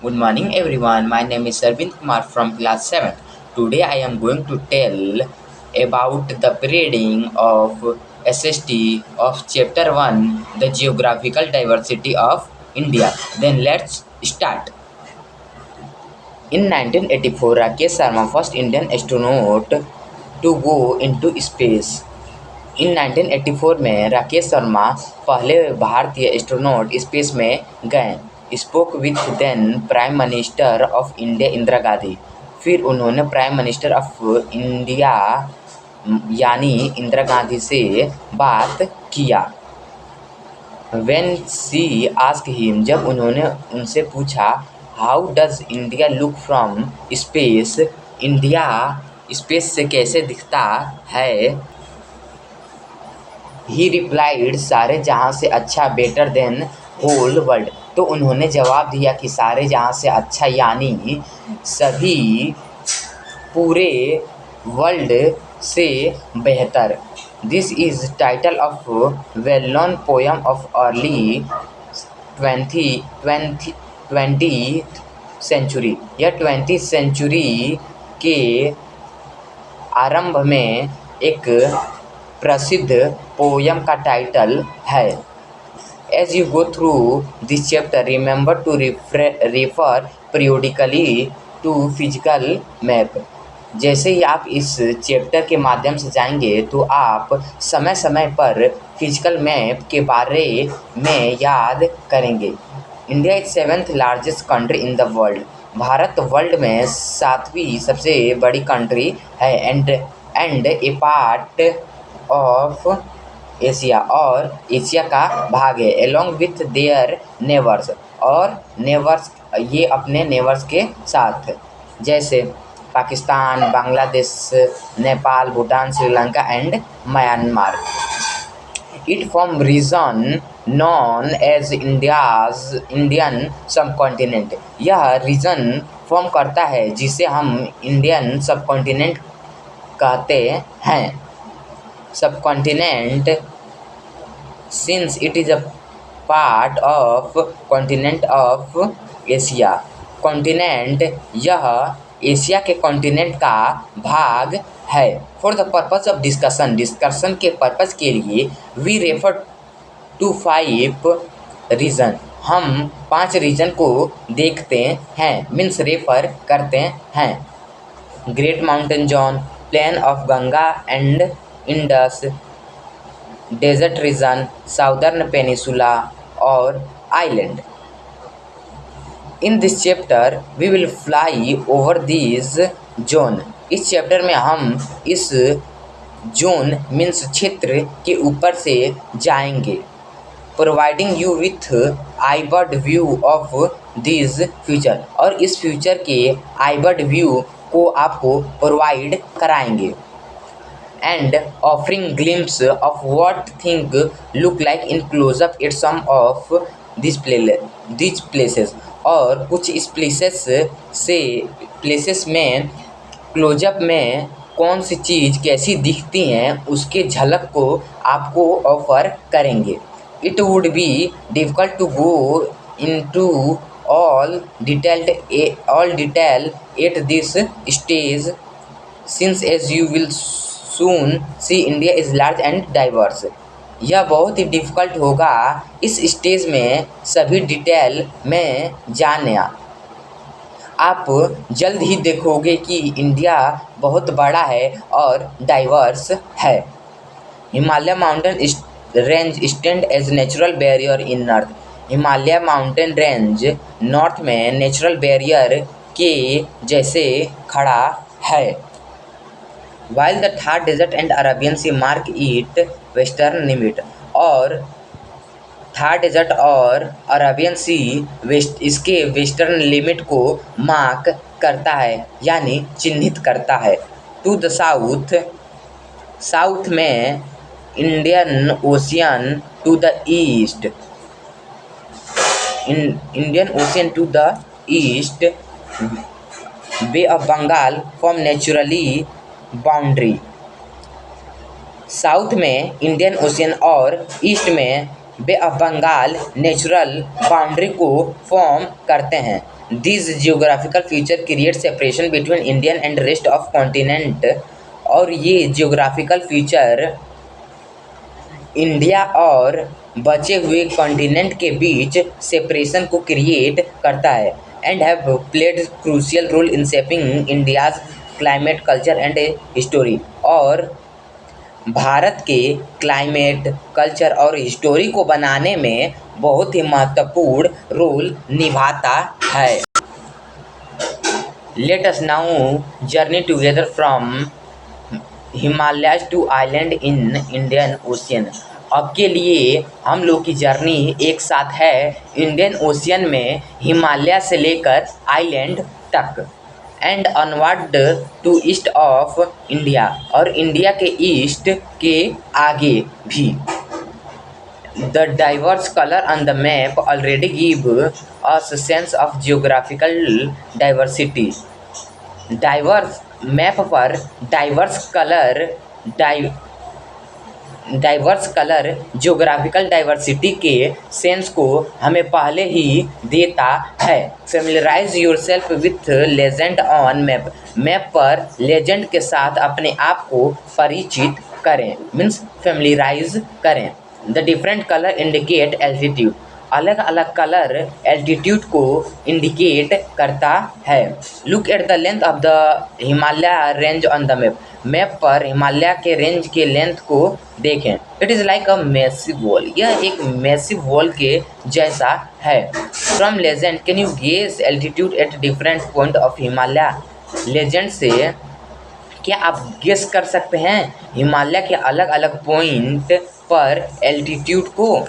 Good morning, everyone. My name is Arvind Kumar from class 7. Today, I am going to tell about the reading of SST of Chapter 1, the Geographical Diversity of India. Then, let's start. In 1984, Rakesh Sharma, first Indian astronaut to go into space. इन 1984 में राकेश शर्मा पहले भारतीय astronaut space में गए। Spoke with then prime minister of India Indira Gandhi. फिर उन्होंने prime minister of India यानी इंदिरा गांधी से बात किया। व्हेन शी आस्क्ड हिम, जब उन्होंने उनसे पूछा, how does India look from space, India space से कैसे दिखता है। ही रिप्लाइड, सारे जहाँ से अच्छा, बेटर देन होल वर्ल्ड। तो उन्होंने जवाब दिया कि सारे जहाँ से अच्छा यानी सभी पूरे वर्ल्ड से बेहतर। This is title of well known poem of early 20th century. यह 20th सेंचुरी के आरंभ में एक प्रसिद्ध पोयम का टाइटल है। As you go through this chapter, remember to refer periodically to physical map. जैसे ही आप इस चैप्टर के माध्यम से जाएंगे तो आप समय समय पर फिजिकल मैप के बारे में याद करेंगे। India is 7th largest country in the world. Bharat world में 7वीं सबसे बड़ी कंट्री है। And a part of Asia, और एशिया का भाग है। एलोंग विथ देयर नेबर्स, और नेबर्स ये अपने नेबर्स के साथ, जैसे Pakistan, Bangladesh, Nepal, Bhutan, Sri Lanka and Myanmar. It form region known as Indian subcontinent. यह रीजन फॉर्म करता है जिसे हम इंडियन सबकॉन्टिनेंट कहते हैं। Subcontinent since it is a part of continent of Asia. Continent यह एशिया के कॉन्टिनेंट का भाग है। For the purpose of discussion के पर्पज के लिए वी रेफर टू 5 रीजन। हम 5 रीजन को देखते हैं, मीन्स रेफर करते हैं। Great mountain zone, plain of Ganga and Indus, desert region, southern peninsula और island. In this chapter we will fly over this zone. इस चैप्टर में हम इस जोन मीन्स क्षेत्र के ऊपर से जाएंगे। Providing you with a bird view of this feature, और इस फ्यूचर के आईबर्ड व्यू को आपको प्रोवाइड कराएंगे। And offering glimpse of what thing look like in close up at some of this places, और कुछ इस प्लेसेस में क्लोजअप में कौन सी चीज़ कैसी दिखती हैं उसके झलक को आपको ऑफर करेंगे। It would be difficult to go into all detail at this stage, since as you will soon see India is large and diverse. यह बहुत ही डिफ़िकल्ट होगा इस स्टेज में सभी डिटेल में जानना। आप जल्द ही देखोगे कि इंडिया बहुत बड़ा है और डाइवर्स है। Himalaya mountain range stand as natural barrier in north. Himalaya mountain range north में नेचुरल बैरियर के जैसे खड़ा है। While the Thar desert and Arabian sea mark it western limit, और थार डेजर्ट और अरेबियन सी इसके वेस्टर्न लिमिट को मार्क करता है यानी चिन्हित करता है। टू द साउथ में Indian ocean, to the east Indian ocean, to the east bay of Bengal form naturally boundary. South में इंडियन ओशियन और ईस्ट में bay of Bengal natural boundary को फॉर्म करते हैं। This geographical feature create separation between Indian and rest of continent. और ये geographical feature India और बचे हुए कॉन्टिनेंट के बीच सेपरेशन को क्रिएट करता है and have played crucial role in shaping India's climate culture and history. और भारत के क्लाइमेट कल्चर और हिस्टोरी को बनाने में बहुत ही महत्वपूर्ण रोल निभाता है। Let us now journey together from Himalayas to island in Indian ocean. अब के लिए हम लोग की जर्नी एक साथ है इंडियन ओशियन में हिमालय से लेकर आइलैंड तक and onward to east of India, और इंडिया के ईस्ट के आगे भी। The diverse colour on the map already give us sense of geographical diversity. Diverse map पर डाइवर्स कलर जियोग्राफिकल डाइवर्सिटी के सेंस को हमें पहले ही देता है। Familiarise yourself with legend on map. Map पर लेजेंड के साथ अपने आप को परिचित करें, मीन्स फेमिलराइज करें। The different colour indicate altitude. अलग अलग कलर एल्टीट्यूड को इंडिकेट करता है। Look at the length of the Himalaya range on the map. Map पर हिमालय के रेंज के लेंथ को देखें। It is like a massive wall. यह एक मैसिव वॉल के जैसा है। From legend can you guess altitude at different point of Himalaya. Legend से क्या आप गेस कर सकते हैं हिमालय के अलग अलग पॉइंट पर एल्टीट्यूड को?